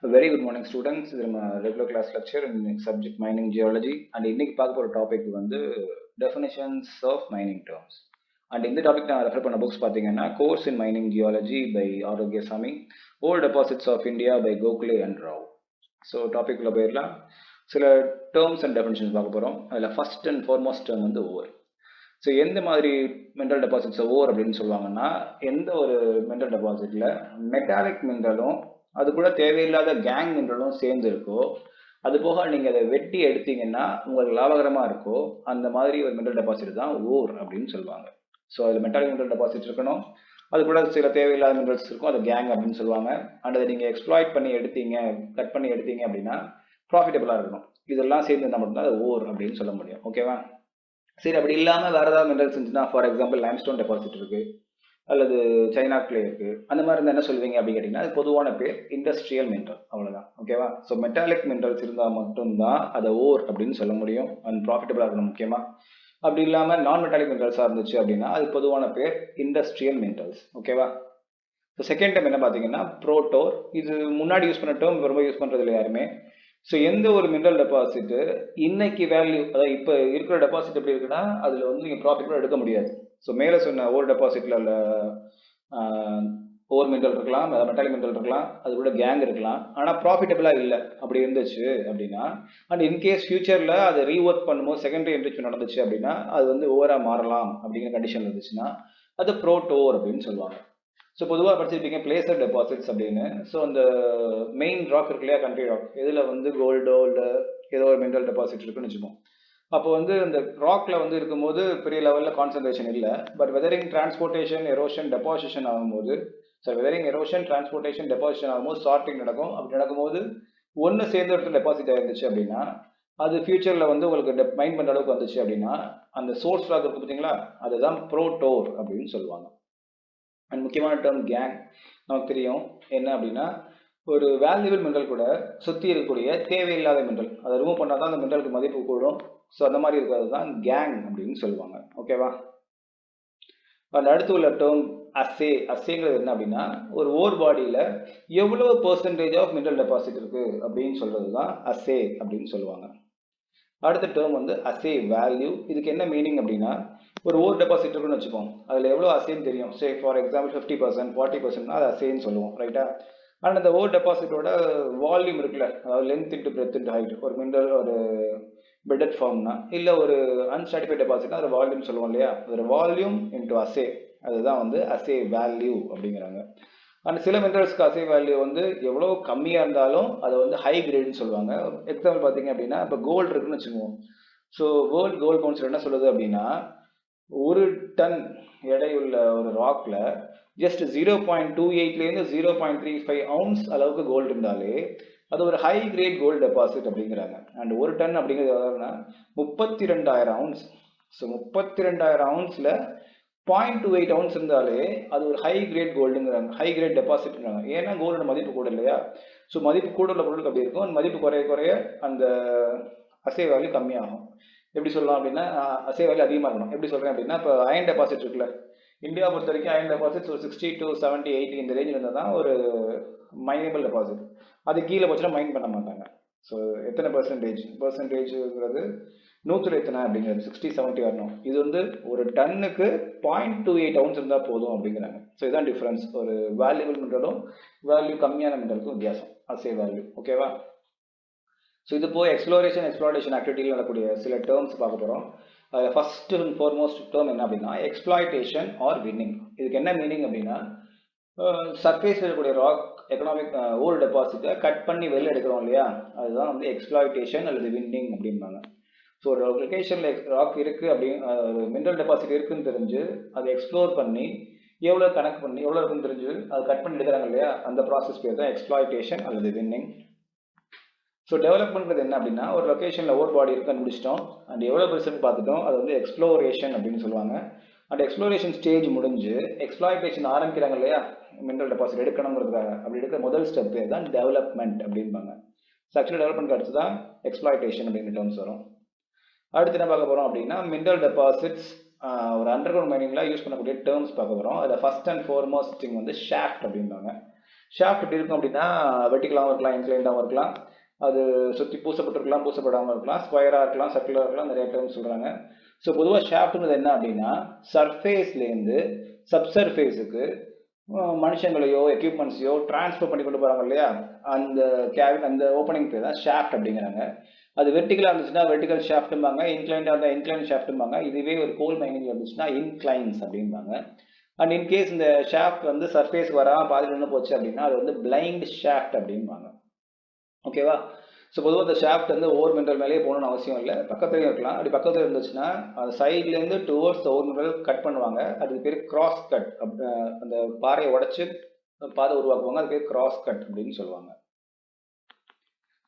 A very good morning, students. This is my regular class lecture in subject mining geology. And இன்னைக்கு பார்க்க போற topic வந்து definitions of mining terms. And இந்த topic நான் refer பண்ண books பார்த்தீங்கன்னா course in mining geology by Arokiasamy, old deposits of India by Gokhale and Rao. So டாபிக்ல போயிடலாம். சில டேர்ம்ஸ் அண்ட் டெஃபினிஷன்ஸ் பார்க்க போகிறோம். அதில் ஃபர்ஸ்ட் அண்ட் ஃபார்மோஸ்ட் டேர்ம் வந்து ஓவர். ஸோ எந்த மாதிரி மினரல் டெபாசிட்ஸ் ஓவர் அப்படின்னு சொல்லுவாங்கன்னா, எந்த ஒரு மினரல் டெபாசிட்ல மெட்டாலிக் மினரலும் அது கூட தேவையில்லாத கேங் மினரலும் சேர்ந்து இருக்கோ, அது போக நீங்கள் அதை வெட்டி எடுத்தீங்கன்னா உங்களுக்கு லாபகரமாக இருக்கோ, அந்த மாதிரி ஒரு மினரல் டெபாசிட் தான் ஓர் அப்படின்னு சொல்லுவாங்க. ஸோ அதில் மெட்டாலிக் மினரல் டெபாசிட் இருக்கணும், அது கூட சில தேவையில்லாத மினரல்ஸ் இருக்கும், அது கேங் அப்படின்னு சொல்லுவாங்க. அண்ட் அதை நீங்கள் எக்ஸ்ப்ளாய்ட் பண்ணி எடுத்தீங்க, கட் பண்ணி எடுத்தீங்க அப்படின்னா ப்ராஃபிட்டபுளாக இருக்கணும். இதெல்லாம் சேர்ந்து இருந்தால் மட்டும்தான் அது ஓர் அப்படின்னு சொல்ல முடியும். ஓகேவா? சரி, அப்படி இல்லாமல் வேறு ஏதாவது மினரல்ஸ் இருந்துச்சுன்னா, ஃபார் எக்ஸாம்பிள் லைம்ஸ்டோன் டெபாசிட் இருக்குது, அல்லது சைனா கிளே இருக்கு, அந்த மாதிரி இருந்தால் என்ன சொல்லுவீங்க அப்படின்னு கேட்டிங்கன்னா, அது பொதுவான பேர் இண்டஸ்ட்ரியல் மினரல், அவ்வளோதான். ஓகேவா? ஸோ மெட்டாலிக் மினரல்ஸ் இருந்தால் மட்டும்தான் அதை ஓர் அப்படின்னு சொல்ல முடியும், அண்ட் ப்ராஃபிட்டபுளாக இருக்கணும் முக்கியமாக. அப்படி இல்லாமல் நான் மெட்டாலிக் மினரல்ஸாக இருந்துச்சு அப்படின்னா அது பொதுவான பேர் இண்டஸ்ட்ரியல் மினரல்ஸ். ஓகேவா? ஸோ செகண்ட் டைம் என்ன பார்த்தீங்கன்னா ப்ரோட்டோர். இது முன்னாடி யூஸ் பண்ண டேர்ம் ரொம்ப யூஸ் பண்ணுறது இல்லை யாருமே. ஸோ எந்த ஒரு மினரல் டெபாசிட்டு இன்னைக்கு வேல்யூ, அதாவது இப்போ இருக்கிற டெபாசிட் எப்படி இருக்குன்னா அதில் வந்து நீங்கள் ப்ராஃபிட் எடுக்க முடியாது. ஸோ மேலே சொன்ன ஓல்டு டெபாசிட்ல ஓர் மினரல் இருக்கலாம், மெட்டாலிக் மினரல் இருக்கலாம், அது கூட கேங் இருக்கலாம், ஆனால் ப்ராஃபிட்டபிளாக இல்லை அப்படி இருந்துச்சு அப்படின்னா, அண்ட் இன்கேஸ் ஃபியூச்சரில் அதை ரீஒர்க் பண்ணும்போது செகண்டரி என்ரிச்மெண்ட் நடந்துச்சு அப்படின்னா அது வந்து ஓவராக மாறலாம் அப்படிங்கிற கண்டிஷன் இருந்துச்சுன்னா அது ப்ரோட்டோர் அப்படின்னு சொல்லுவாங்க. ஸோ பொதுவாக படிச்சிருப்பீங்க பிளேசர் டெபாசிட்ஸ் அப்படின்னு. ஸோ அந்த மெயின் ராக் இருக்கு இல்லையா, கண்ட்ரி ராக், இதில் வந்து கோல்டோ இல்லை ஏதோ ஒரு மினரல் டெபாசிட் இருக்குன்னு வச்சுப்போம். அப்போ வந்து இந்த ராக்ல வந்து இருக்கும்போது பெரிய லெவலில் கான்சன்ட்ரேஷன் இல்லை. But weathering, transportation, erosion, deposition ஆகும்போது, sir weathering, erosion, transportation, deposition ஆகும்போது சார்ட்டிங் நடக்கும். அப்படி நடக்கும்போது ஒன்று சேர்ந்து இடத்துல டெபாசிட் ஆயிருந்துச்சு அப்படின்னா அது ஃபியூச்சரில் வந்து உங்களுக்கு மைண்ட் பண்ணுற அளவுக்கு வந்துச்சு அப்படின்னா அந்த சோர்ஸ் ராக் இருக்கு பார்த்தீங்களா, அதுதான் ப்ரோட்டோர் அப்படின்னு சொல்லுவாங்க. அண்ட் முக்கியமான டேர்ம் கேங் நமக்கு தெரியும் என்ன அப்படின்னா, ஒரு வேல்யூபிள் மினரல் கூட சுற்றி இருக்கக்கூடிய தேவையில்லாத மினரல் அதை ரிமூவ் பண்ணால் தான் அந்த மினரலுக்கு மதிப்பு கூடும். ஸோ அந்த மாதிரி இருக்கிறது தான் கேங் அப்படின்னு சொல்லுவாங்க. ஓகேவா? அண்ட் அடுத்து உள்ள டேர்ம் அசே. அசேங்கிறது என்ன அப்படின்னா, ஒரு ஓர் பாடியில் எவ்வளோ பெர்சன்டேஜ் ஆஃப் மினரல் டெபாசிட் இருக்கு அப்படின்னு சொல்றது தான் அசே அப்படின்னு சொல்லுவாங்க. அடுத்த டேர்ம் வந்து அசே வேல்யூ. இதுக்கு என்ன மீனிங் அப்படின்னா, ஒரு ஓர் டெபாசிட் இருக்குன்னு வச்சுப்போம், அதில் எவ்வளோ அசேன்னு தெரியும். சே ஃபார் எக்ஸாம்பிள் 50%, 40% அது அசேன்னு சொல்லுவோம், ரைட்டா? அண்ட் அந்த ஓர் டெபாசிட்டோட வால்யூம் இருக்குல்ல, அதாவது length into breadth into height, ஒரு மினரல் ஒரு பெட்டட் ஃபார்ம்னா, இல்லை ஒரு அன்சாட்டிஃபைட் டெபாசிட்னா அது வால்யூம் சொல்லுவோம் இல்லையா, அதோட வால்யூம் இன்ட்டு அசே, அதுதான் வந்து அசே வேல்யூ அப்படிங்கிறாங்க. அண்ட் சில மினரல்ஸ்க்கு அசே வேல்யூ வந்து எவ்வளோ கம்மியாக இருந்தாலும் அதை வந்து ஹை கிரேட்னு சொல்லுவாங்க. எக்ஸாம்பிள் பார்த்தீங்க அப்படின்னா, இப்போ கோல்டு இருக்குன்னு வச்சுக்குவோம். ஸோ வேர்ல்ட் கோல்டு கவுன்சில் என்ன சொல்லுது அப்படின்னா, ஒரு டன் எடையுள்ள ஒரு ராக்ல ஜஸ்ட் 0.28லேருந்து 0.35 ounce அளவுக்கு கோல்டு இருந்தாலே அது ஒரு ஹை கிரேட் கோல்டு டெபாசிட் அப்படிங்கிறாங்க. அண்ட் ஒரு டன் அப்படிங்கிறது எவ்வளோன்னா 32,000 ounce. ஸோ 32,000 ounceல 0.28 ounce இருந்தாலே அது ஒரு ஹை கிரேட் கோல்டுங்கிறாங்க, ஹை கிரேட் டெபாசிட்ங்கிறாங்க. ஏன்னா கோல்டோட மதிப்பு கூட இல்லையா. ஸோ மதிப்பு கூட உள்ள பொருளுக்கு அப்படி இருக்கும், மதிப்பு குறைய குறைய அந்த அசே வேல்யூ கம்மியாகும். எப்படி சொல்லலாம் அப்படின்னா, அசே வேல்யூ அதிகமாக இருக்கணும். எப்படி சொல்கிறேன் அப்படின்னா, இப்போ அயன் டெபாசிட் இருக்குல்ல, இந்தியா பொறுத்த வரைக்கும் அயன் டெபாசிட்ஸ் ஒரு 60 to 70, 80 இந்த ரேஞ்சில் இருந்தால் தான் ஒரு மைனபிள் டெபாசிட். அது கீழே போச்சுன்னா மைண்ட் பண்ண மாட்டாங்க. ஸோ எத்தனை பர்சன்டேஜ்ங்கிறது 100 எத்தனை அப்படிங்கிறது 60, 70 வரணும். இது வந்து ஒரு டன்னுக்கு 0.28 ounce இருந்தால் போதும் அப்படிங்கிறாங்க. ஸோ இதுதான் டிஃப்ரென்ஸ் ஒரு வேல்யூபிள் மினரலும் வேல்யூ கம்மியான மினரலுக்கும் வித்தியாசம், அசே வேல்யூ. ஓகேவா? ஸோ இது போய் எக்ஸ்ப்ளாய்டேஷன் ஆக்டிவிட்டியில் நடக்கக்கூடிய சில டேர்ம்ஸ் பார்க்க போகிறோம். அதில் ஃபர்ஸ்ட் அண்ட் ஃபார்மோஸ்ட் டேர்ம் என்ன அப்படின்னா எக்ஸ்ப்ளாய்டேஷன் ஆர் வின்னிங். இதுக்கு என்ன மீனிங் அப்படின்னா, சர்ஃபேஸ் இருக்கக்கூடிய ராக் எக்கனாமிக் ஓல்டு டெபாசிட்டை கட் பண்ணி வெளில எடுக்கிறோம் இல்லையா, அதுதான் வந்து எக்ஸ்ப்ளாய்டேஷன் அல்லது வின்னிங் அப்படிம்பாங்க. ஸோ ஒரு லொக்கேஷனில் ராக் இருக்குது அப்படின்னு, மினரல் டெபாசிட் இருக்குன்னு தெரிஞ்சு அதை எக்ஸ்ப்ளோர் பண்ணி எவ்வளோ கனெக்ட் பண்ணி எவ்வளோ இருக்குன்னு தெரிஞ்சு அதை கட் பண்ணி எடுக்கிறாங்க இல்லையா, அந்த ப்ராசஸ் பேர் தான் எக்ஸ்ப்ளாய்டேஷன் அல்லது வின்னிங். ஸோ டெவலப்மெண்ட்றது என்ன அப்படின்னா, ஒரு லொக்கேஷனில் ஓர் பாடி இருக்குன்னு முடிச்சிட்டோம் அண்ட் எவ்வளோ பெருசுன்னு பார்த்துட்டோம், அது வந்து எக்ஸ்ப்ளோரேஷன் அப்படின்னு சொல்லுவாங்க. அண்ட் எக்ஸ்ப்ளோரேஷன் ஸ்டேஜ் முடிஞ்சு எக்ஸ்ப்ளாய்டேஷன் ஆரம்பிக்கிறாங்க இல்லையா, மினரல் டெபாசிட் எடுக்கணுங்கிறதுக்காக, அப்படி எடுக்கிற முதல் ஸ்டெப் பேர் தான் டெவலப்மெண்ட் அப்படின்பாங்க. ஸோ ஆக்சுவலி டெவலப்மெண்ட் அடுத்து தான் எக்ஸ்ப்ளாய்டேஷன் அப்படின்னு டேர்ம்ஸ் வரும். அடுத்து என்ன பார்க்க போகிறோம் அப்படின்னா, மினரல் டெபாசிட்ஸ் ஒரு அண்டர் கிரவுண்ட் மைனிங்கில் யூஸ் பண்ணக்கூடிய டேர்ம்ஸ் பார்க்க போகிறோம். அதில் ஃபர்ஸ்ட் அண்ட் ஃபார்மோஸ்ட் திங் வந்து ஷாஃப்ட் அப்படின்பாங்க. ஷாஃப்ட் எப்படி இருக்கும் அப்படின்னா வெர்டிகலாகவும் இருக்கலாம், இன்க்ளைண்டாகவும் இருக்கலாம், அது சுற்றி பூசப்பட்டிருக்கலாம், பூசப்படாமல் இருக்கலாம், ஸ்கொயராக இருக்கலாம், சர்க்குலராக இருக்கலாம், நிறைய டேர்ம்ஸ் சொல்கிறாங்க. ஸோ பொதுவாக ஷாஃப்ட்ங்கிறது என்ன அப்படின்னா சர்ஃபேஸ்லேருந்து சப்சர்ஃபேஸுக்கு மனுஷங்களையோ எக்யூப்மெண்ட்ஸையோ டிரான்ஸ்ஃபர் பண்ணி கொண்டு போகிறாங்க இல்லையா, அந்த அந்த ஓப்பனிங் பேர் தான் ஷாஃப்ட் அப்படிங்கிறாங்க. அது வெர்டிகலாக இருந்துச்சுன்னா வெர்டிகல் ஷாஃப்ட்டும்பாங்க, இன்க்ளைண்டாக இருந்தால் இன்க்ளைன் ஷாஃப்ட்டும்பாங்க. இதுவே ஒரு கோல் மைனிங் இருந்துச்சுன்னா இன்க்ளைன்ஸ் அப்படிம்பாங்க. அண்ட் இன்கேஸ் இந்த ஷாஃப்ட் வந்து சர்ஃபேஸ்க்கு வராமல் பாதி நின்று போச்சு அப்படின்னா அது வந்து பிளைண்ட் ஷாஃப்ட் அப்படிம்பாங்க. ஓகேவா? ஸோ பொதுவாக இந்த ஷாஃப்ட் வந்து ஓவர் மினரல் மேலேயே போகணும்னு அவசியம் இல்லை, பக்கத்துலேயும் இருக்கலாம். அப்படி பக்கத்தில் இருந்துச்சுன்னா அந்த சைட்லேருந்து டுவர்ட்ஸ் ஓவர் மினரல் கட் பண்ணுவாங்க. அதுக்கு பேர் கிராஸ் கட். அந்த பாறையை உடைச்சு பாதை உருவாக்குவாங்க, அது பேர் கிராஸ் கட் அப்படின்னு சொல்லுவாங்க.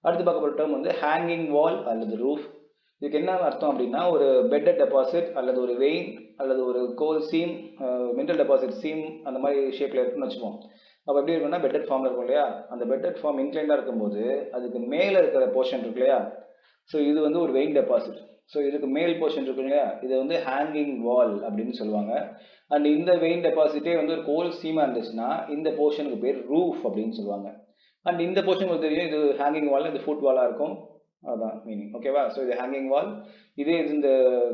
அடுத்து பார்க்க போகிற டேர்ம் வந்து ஹேங்கிங் வால் அல்லது ரூஃப். இதுக்கு என்ன அர்த்தம் அப்படின்னா ஒரு பெட்டட் டெபாசிட் அல்லது ஒரு வெயின் அல்லது ஒரு கோல் சீம், மினரல் டெபாசிட் சீம் அந்த மாதிரி ஷேப்பில் இருக்குன்னு வச்சுப்போம். அப்போ எப்படி இருக்குன்னா பெட்டட் ஃபார்மில் இருக்கும் இல்லையா, அந்த பெட்டட் ஃபார்ம் இன்க்ளைண்டாக இருக்கும்போது அதுக்கு மேலே இருக்கிற போர்ஷன் இருக்கு இல்லையா, ஸோ இது வந்து ஒரு வெயின் டெபாசிட். ஸோ இதுக்கு மேல் போர்ஷன் இருக்கு இல்லையா, இது வந்து ஹேங்கிங் வால் அப்படின்னு சொல்லுவாங்க. அண்ட் இந்த வெயின் டெபாசிட்டே வந்து ஒரு கோல் சீமாக இருந்துச்சுன்னா இந்த போர்ஷனுக்கு பேர் ரூஃப் அப்படின்னு சொல்லுவாங்க. அண்ட் இந்த போர்ஷன் உங்களுக்கு தெரியும், இது ஹேங்கிங் வால், இது ஃபுட் வாலாக இருக்கும், அதான் மீனிங். ஓகேவா? ஸோ இது ஹேங்கிங் வால். இதே இது இந்த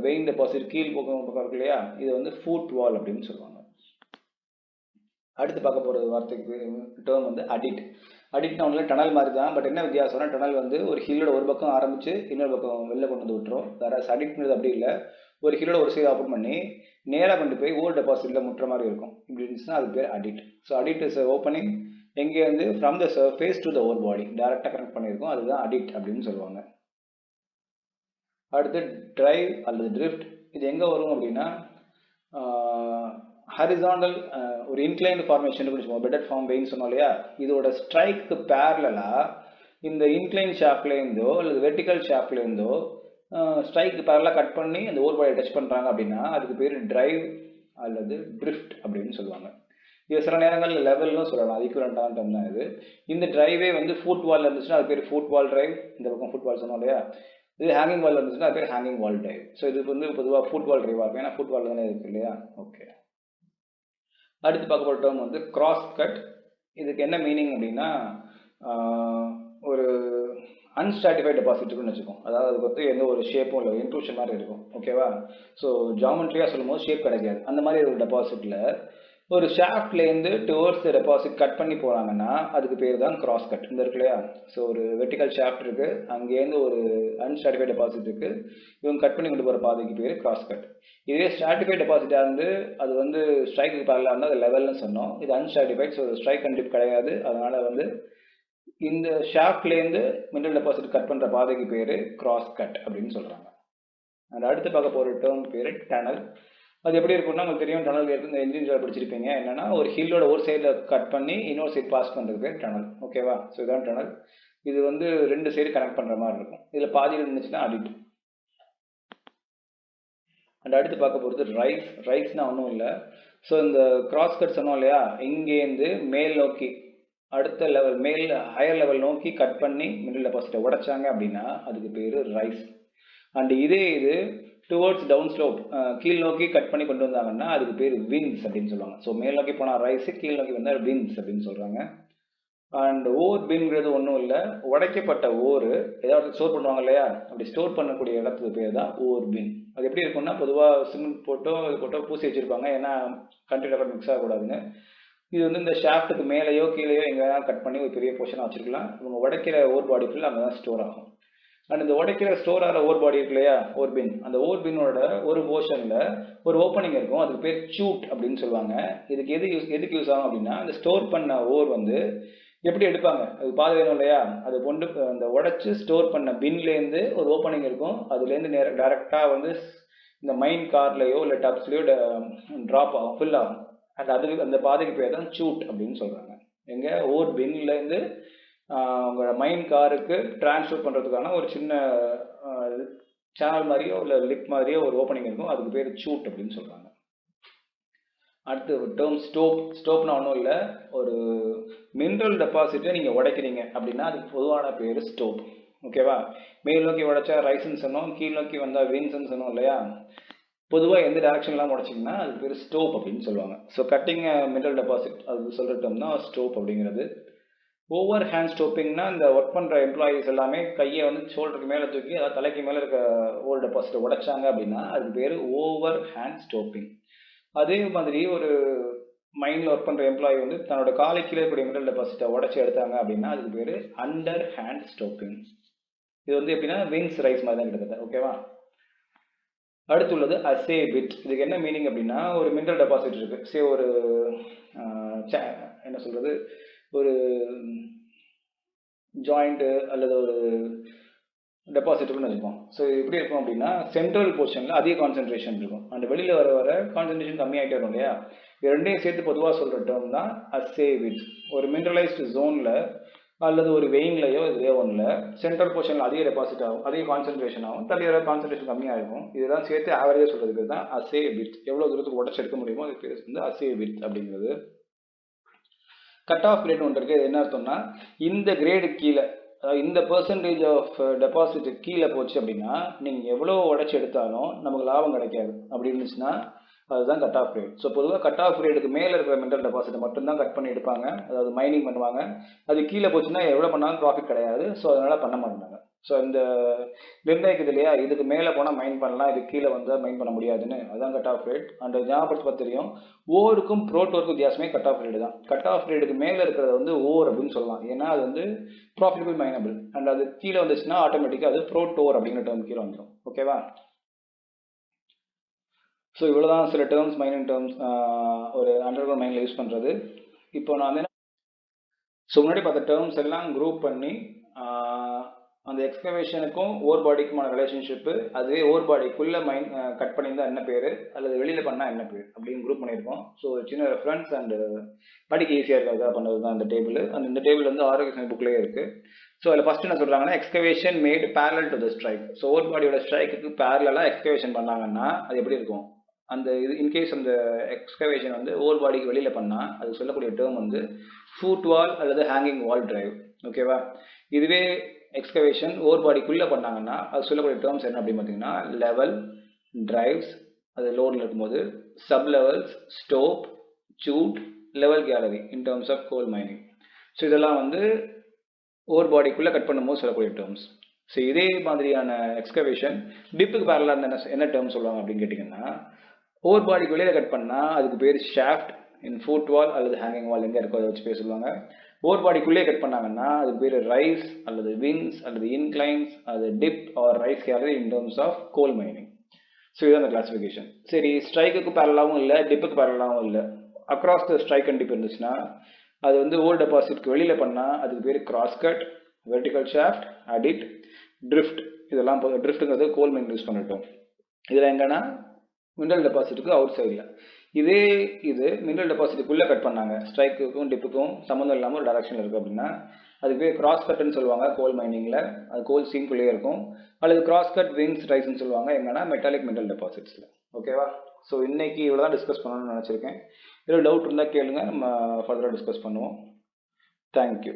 வெயின் டெபாசிட் கீழ் பக்கம் இருக்கு இல்லையா, இது வந்து ஃபுட் வால் அப்படின்னு சொல்லுவாங்க. அடுத்து பார்க்க போகிற வார்த்தைக்கு டேர்ம் வந்து அடிட். அடிட்னா ஒன்றும் டனல் மாதிரி தான், பட் என்ன வித்தியாசம்னா டனல் வந்து ஒரு ஹில்லோட ஒரு பக்கம் ஆரம்பித்து இன்னொரு பக்கம் வெளில கொண்டு வந்து விட்டுரும். வேற அடிட்ங்கிறது அப்படி இல்லை, ஒரு ஹில்லோட ஒரு சைடு ஓப்பன் பண்ணி நேராக கொண்டு போய் ஓர் டெபாசிட்டில் முட்டுற மாதிரி இருக்கும். இப்படி இருந்துச்சுன்னா அது பேர் adit. So adit is opening எங்கேருந்து from the surface to the ore body டேரெக்டாக கனெக்ட் பண்ணியிருக்கோம், அதுதான் அடிட் அப்படின்னு சொல்லுவாங்க. அடுத்து டிரைவ் அல்லது ட்ரிஃப்ட். இது எங்கே வரும் அப்படின்னா ஹரிசாண்டல் ஒரு இன்க்ளைன்டு ஃபார்மேஷன் சொல்லுவோம், பெட்டட் ஃபார்ம் வெயின் சொன்னோம் இல்லையா, இதோட ஸ்ட்ரைக்கு பேரலாக இந்த இன்க்ளைன் ஷாஃப்ட்லேருந்தோ அல்லது வெர்டிக்கல் ஷாஃப்ட்லேருந்தோ ஸ்ட்ரைக்கு பேரலாக கட் பண்ணி அந்த ஓர் பாடியை டச் பண்ணுறாங்க அப்படின்னா அதுக்கு பேர் டிரைவ் அல்லது ட்ரிஃப்ட் அப்படின்னு சொல்லுவாங்க. இது சில நேரங்களில் லெவல்னு சொல்லலாம், ஈக்குவலண்டான டர்ம் தான் இது. இந்த டிரைவே வந்து ஃபுட் வால் இருந்துச்சுன்னா அது பேர் ஃபுட் வால் டிரைவ், இந்த பக்கம் ஃபுட் வால் சொன்னோம் இல்லையா, இது ஹேங்கிங் வால் இருந்துச்சுன்னா அது பேர் ஹேங்கிங் வால் டிரைவ். ஸோ இது வந்து பொதுவாக ஃபுட் வால் டிரைவாக இருக்கும், ஏன்னா ஃபுட் வால் தானே இருக்கு இல்லையா. ஓகே, அடுத்து பார்க்க போகிற டேர்ம் வந்து கிராஸ் கட். இதுக்கு என்ன மீனிங் அப்படின்னா ஒரு அன்ஸ்டாட்டிஃபைட் டெபாசிட் இருக்குன்னு வச்சுக்கோம், அதாவது அதுக்கு வந்து எந்த ஒரு ஷேப்பும் இல்லை, இன்க்ளூஷன் மாதிரி இருக்கும். ஓகேவா? ஸோ ஜாமெட்ரியாக சொல்லும் போது ஷேப் கிடைக்காது, அந்த மாதிரி ஒரு டெபாசிட்டில் ஒரு ஷாஃப்ட்லேருந்து டுவர்ட்ஸ் டெபாசிட் கட் பண்ணி போகிறாங்கன்னா அதுக்கு பேர் தான் கிராஸ் கட். இந்த இருக்கு இல்லையா, ஸோ ஒரு வெர்டிக்கல் ஷாஃப்ட் இருக்குது, அங்கேருந்து ஒரு அன்ஸ்டாட்டிஃபைட் டெபாசிட் இருக்குது, இவங்க கட் பண்ணி கொண்டு போகிற பாதைக்கு பேர் கிராஸ் கட். இதே ஸ்டாட்டிஃபைட் டெபாசிட்டாக இருந்து அது வந்து ஸ்ட்ரைக்கு பேரலாக இருந்தால் அது லெவல்னு சொன்னோம். இது அன்ஸ்டாட்டிஃபைட், ஸோ ஸ்ட்ரைக் அண்ட் டிப் கிடையாது. அதனால் வந்து இந்த ஷாஃப்ட்லேருந்து மினரல் டெபாசிட் கட் பண்ணுற பாதைக்கு பேர் கிராஸ் கட் அப்படின்னு சொல்கிறாங்க. அந்த அடுத்து பார்க்க போகிற டேர்ம் பேர் டனல். அது எப்படி இருக்கும்னா உங்களுக்கு தெரியும், டனல் இந்த இன்ஜினியர் படிச்சிருப்பீங்க, என்னன்னா ஒரு ஹில்லோட ஒரு சைடில் கட் பண்ணி இன்னொரு சைடு பாஸ் பண்ணுறது பேர் டனல். ஓகேவா? ஸோ இதான் டனல். இது வந்து ரெண்டு சைடு கனெக்ட் பண்ணுற மாதிரி இருக்கும். இதில் பாதியில் இருந்துச்சுன்னா அடிட். அண்ட் அடுத்து பார்க்க போகிறது ரைஸ். ரைஸ்னால் ஒன்றும் இல்லை, ஸோ இந்த கிராஸ் கட் சொன்னோம் இல்லையா, இங்கேருந்து மேல் நோக்கி அடுத்த லெவல் மேல் ஹையர் லெவல் நோக்கி கட் பண்ணி மிடில் டெபாசிட்டை உடைச்சாங்க அப்படின்னா அதுக்கு பேர் ரைஸ். அண்ட் இதே இது டுவர்ட்ஸ் டவுன் ஸ்லோப் கீழ் நோக்கி கட் பண்ணி கொண்டு வந்தாங்கன்னா அதுக்கு பேர் வின்ஸ் அப்படின்னு சொல்லுவாங்க. ஸோ மேல் நோக்கி போனால் ரைஸ், கீழ் நோக்கி வந்தால் வின்ஸ் அப்படின்னு சொல்கிறாங்க. அண்ட் ஓர் பின்ங்கிறது ஒன்றும் இல்லை, உடைக்கப்பட்ட ஓர் ஏதாவது ஸ்டோர் பண்ணுவாங்க இல்லையா, அப்படி ஸ்டோர் பண்ணக்கூடிய இடத்துக்கு பேர் தான் ஓர் பின். அது எப்படி இருக்கும்னா பொதுவாக சிமெண்ட் போட்டோ இது போட்டோ பூசி வச்சுருப்பாங்க, ஏன்னா கண்டெய்னர் மிக்ஸ் ஆகக்கூடாதுன்னு. இது வந்து இந்த ஷாஃப்ட்டுக்கு மேலேயோ கீழேயோ எங்கேயாவது கட் பண்ணி ஒரு பெரிய போர்ஷனாக வச்சுருக்கலாம். இவங்க உடைக்கிற ஓர் பாடி ஃபுல்லாக அங்கே தான் ஸ்டோர் ஆகும். அண்ட் இந்த உடைக்கிற ஸ்டோர் ஆகிற ஓர் பாடி இருக்கு இல்லையா, ஓர் பின், அந்த ஓர் பின்னோட ஒரு போர்ஷனில் ஒரு ஓப்பனிங் இருக்கும், அதுக்கு பேர் சூட் அப்படின்னு சொல்லுவாங்க. இதுக்கு எதுக்கு யூஸ் ஆகும் அப்படின்னா இந்த ஸ்டோர் பண்ண ஓர் வந்து எப்படி எடுப்பாங்க, அது பாதை வேணும் இல்லையா, அது கொண்டு அந்த உடைச்சு ஸ்டோர் பண்ண பின்லேருந்து ஒரு ஓப்பனிங் இருக்கும், அதுலேருந்து டேரெக்டாக வந்து இந்த மைன் கார்லேயோ இல்லை டப்ஸ்லேயோ ட்ராப் ஆகும், ஃபில் ஆகும். அந்த பாதைக்கு பேர் தான் சூட் அப்படின்னு சொல்கிறாங்க. எங்கே ஓர் பின்லேருந்து உங்களோட மைன் காருக்கு டிரான்ஸ்ஃபர் பண்ணுறதுக்கான ஒரு சின்ன சேனல் மாதிரியோ இல்லை லிப் மாதிரியோ ஒரு ஓப்பனிங் இருக்கும், அதுக்கு பேர் சூட் அப்படின்னு சொல்கிறாங்க. அடுத்து டேர்ம் ஸ்டோப். ஸ்டோப்னா ஒன்றும் இல்லை, ஒரு மினரல் டெபாசிட்டை நீங்கள் உடைக்கிறீங்க அப்படின்னா அதுக்கு பொதுவான பேர் ஸ்டோப். ஓகேவா? மேல் நோக்கி உடைச்சா ரைஸ்ன்னு சொன்னோம், கீழ் நோக்கி வந்தால் வின்ஸ்ன்னு சொன்னோம் இல்லையா. பொதுவாக எந்த டைரக்ஷன்லாம் உடைச்சிங்கன்னா அது பேர் ஸ்டோப் அப்படின்னு சொல்லுவாங்க. ஸோ கட்டிங் மினரல் டெபாசிட் அது சொல்கிற டேர்ம் தான் ஸ்டோப் அப்படிங்கிறது. ஓவர் ஹேண்ட் ஸ்டோப்பிங்னா இந்த ஒர்க் பண்ணுற எம்ப்ளாயீஸ் எல்லாமே கையை வந்து ஷோல்டருக்கு மேலே தூக்கி அதாவது தலைக்கு மேலே இருக்க ஓவர் டெபாசிட்டை உடைச்சாங்க அப்படின்னா அதுக்கு பேர் ஓவர் ஹேண்ட் ஸ்டோப்பிங். அதே மாதிரி ஒரு மைண்டில் ஒர்க் பண்ணுற எம்ப்ளாயி வந்து தன்னோட காலை கீழே இருக்கக்கூடிய மினரல் டெபாசிட்டை உடச்சி எடுத்தாங்க அப்படின்னா அதுக்கு பேர் அண்டர் ஹேண்ட் ஸ்டோப்பிங். இது வந்து எப்படின்னா விங்ஸ் ரைஸ் மாதிரி தான் கிட்டத்தட்ட. ஓகேவா? அடுத்துள்ளது அசே பிட். இதுக்கு என்ன மீனிங் அப்படின்னா ஒரு மினரல் டெபாசிட் இருக்கு. சே ஒரு என்ன சொல்றது, ஒரு ஜாயிண்ட் அல்லது ஒரு டெபாசிட்னு வச்சுப்போம். ஸோ எப்படி இருக்கும் அப்படின்னா சென்ட்ரல் போர்ஷனில் அதிக கான்சென்ட்ரேஷன் இருக்கும், அந்த வெளியில் வர வர கான்சென்ட்ரேஷன் கம்மியாகிட்டே வரும் இல்லையா. இது ரெண்டையும் சேர்த்து பொதுவாக சொல்கிற டேர்ம் தான் அசே வித். ஒரு மினரலைஸ்டு ஜோனில் அல்லது ஒரு வெயின்லையோ இதுவே ஒன்றில் சென்ட்ரல் போர்ஷனில் அதிக டெபாசிட் ஆகும், அதிக கான்சென்ட்ரேஷன் ஆகும், தள்ளி வர கான்சென்ட்ரேஷன் கம்மியாக இருக்கும். இதெல்லாம் சேர்த்து ஆவரேஜாக சொல்கிறதுக்கு தான் அசே வித். எவ்வளோ தூரத்துக்கு உடச்சி எடுக்க முடியுமோ அது பேர் வந்து அசே வித் அப்படிங்கிறது. கட் ஆஃப் கிரேட் ஒன்று இருக்குது. என்ன அர்த்தம்னா இந்த கிரேடு கீழே, அதாவது இந்த பர்சன்டேஜ் ஆஃப் டெபாசிட் கீழே போச்சு அப்படின்னா நீங்கள் எவ்வளோ உடச்சி எடுத்தாலும் நமக்கு லாபம் கிடைக்காது. அப்படி இருந்துச்சுன்னா அதுதான் கட் ஆஃப் ரேட். ஸோ பொதுவாக கட் ஆஃப் ரேட்டுக்கு மேலே இருக்கிற மினரல் டெபாசிட்டை மட்டும்தான் கட் பண்ணி எடுப்பாங்க, அதாவது மைனிங் பண்ணுவாங்க. அது கீழே போச்சுன்னா எவ்வளோ பண்ணாலும் ப்ராஃபிட் கிடையாது. ஸோ அதனால் பண்ண மாட்டாங்க. ஸோ இந்த நிர்ணயிக்குது இல்லையா, இதுக்கு மேலே போனால் மைன் பண்ணலாம், இது கீழே வந்தால் மைன் பண்ண முடியாதுன்னு, அதுதான் கட் ஆஃப் ரேட். அந்த ஞாபகப்படுத்த தெரியும், ஓருக்கும் ப்ரோட்டோருக்கும் வித்தியாசமே கட் ஆஃப் ரேட்டு தான். கட் ஆஃப் ரேட்டுக்கு மேலே இருக்கிறது வந்து ஓர் அப்படின்னு சொல்லலாம், ஏன்னா அது வந்து ப்ராஃபிட்டபிள் மைனபிள். அண்ட் அது கீழே வந்துச்சுன்னா ஆட்டோமேட்டிக்காக அது ப்ரோட்டோர் அப்படிங்கிற டேர்ம் கீழே வந்துடும். ஓகேவா? ஸோ இவ்வளோதான் சில டேர்ம்ஸ், மைனிங் டேர்ம்ஸ் ஒரு அண்டர் கிரவுண்ட் மைனில் யூஸ் பண்ணுறது. இப்போ நான் வந்து ஸோ முன்னாடி பார்த்த டேர்ம்ஸ் எல்லாம் குரூப் பண்ணி அந்த எக்ஸ்கவேஷனுக்கும் ஓர் பாடிக்குமான ரிலேஷன்ஷிப்பு, அதுவே ஓர் பாடிக்குள்ளே மைன் கட் பண்ணியிருந்தால் என்ன பேர் அல்லது வெளியில் பண்ணால் என்ன பேர் அப்படின்னு குரூப் பண்ணியிருக்கோம். ஸோ சின்ன ரெஃபரன்ஸ் அண்டு படிக்க ஈஸியாக இருக்கிறதா பண்ணது தான் அந்த டேபிள். அந்த இந்த டேபிள் வந்து ஆரோக்கிய புக்லேயே இருக்குது. ஸோ அதில் ஃபஸ்ட்டு என்ன சொல்கிறாங்கன்னா excavation made parallel to the strike. So ore பாடியோட ஸ்ட்ரைக்குக்கு பேரலாக எக்ஸ்கவேஷன் பண்ணாங்கன்னா அது எப்படி இருக்கும், அந்த இது இன்கேஸ் அந்த எக்ஸ்கவேஷன் வந்து ஓர் பாடிக்கு வெளியில் பண்ணால் அது சொல்லக்கூடிய டேர்ம் வந்து ஃபுட் வால் அல்லது ஹேங்கிங் வால் டிரைவ். ஓகேவா? இதுவே எக்ஸ்கவேஷன் ஓர் பாடிக்குள்ளே பண்ணாங்கன்னா அது சொல்லக்கூடிய டேர்ம்ஸ் என்ன அப்படின்னு பார்த்தீங்கன்னா லெவல், டிரைவ்ஸ் அது லோடில் இருக்கும்போது, sub levels, stope, chute, level gallery in terms of coal mining. So இதெல்லாம் வந்து ஓர் பாடிக்குள்ளே கட் பண்ணும்போது சொல்லக்கூடிய டேர்ம்ஸ். ஸோ இதே மாதிரியான எக்ஸ்கவேஷன் டிப்புக்கு பேரலாக என்ன டேர்ம் சொல்லுவாங்க அப்படின்னு கேட்டிங்கன்னா, ஓவர் பாடிக்கு வெளியில் கட் பண்ணால் அதுக்கு பேர் ஷாஃப்ட் இன் ஃபுட் வால் அல்லது ஹேங்கிங் வால் எங்கே இருக்கோ அதை வச்சு பேர் சொல்லுவாங்க. ஓவர் பாடிக்குள்ளே கட் பண்ணாங்கன்னா அதுக்கு பேர் ரைஸ் அல்லது விங்ஸ் அல்லது இன்க்ளைன்ஸ், அது dip or rise gallery in terms of coal mining. So இதுதான் அந்த கிளாஸிஃபிகேஷன். சரி, ஸ்ட்ரைக்குக்கு பேரலாகவும் இல்லை, டிப்புக்கு பேரலாகவும் இல்லை, across the strike and dip இருந்துச்சுன்னா அது வந்து ஓல்ட் டெபாசிட்க்கு வெளியில் பண்ணால் அதுக்கு பேர் cross cut, vertical shaft, adit, drift. இதெல்லாம் ட்ரிஃப்ட்டுங்கிறது கோல் மைன் யூஸ் பண்ணிட்டோம். இதில் எங்கன்னா மினரல் டெபாசிட்டுக்கு அவுட் சைடில். இதே இது மினரல் டெபாசிட்டுக்குள்ளே கட் பண்ணாங்க, ஸ்ட்ரைக்குக்கும் டிப்புக்கும் சம்மந்தம் இல்லாமல் ஒரு டைரக்ஷனில் இருக்குது அப்படின்னா அதுக்கு பேர் கிராஸ் கட்டுன்னு சொல்லுவாங்க கோல் மைனிங்கில். அது கோல் சீம்குள்ளேயே இருக்கும். அல்லது கிராஸ் கட், விங்ஸ், ரைஸ்ன்னு சொல்லுவாங்க எங்கன்னா மெட்டாலிக் மினரல் டெபாசிட்ஸில். ஓகேவா? ஸோ இன்னைக்கு இவ்வளோ தான் டிஸ்கஸ் பண்ணணும்னு நினச்சிருக்கேன். இதில் டவுட் இருந்தால் கேளுங்க, நம்ம ஃபர்தராக டிஸ்கஸ் பண்ணுவோம். தேங்க்யூ.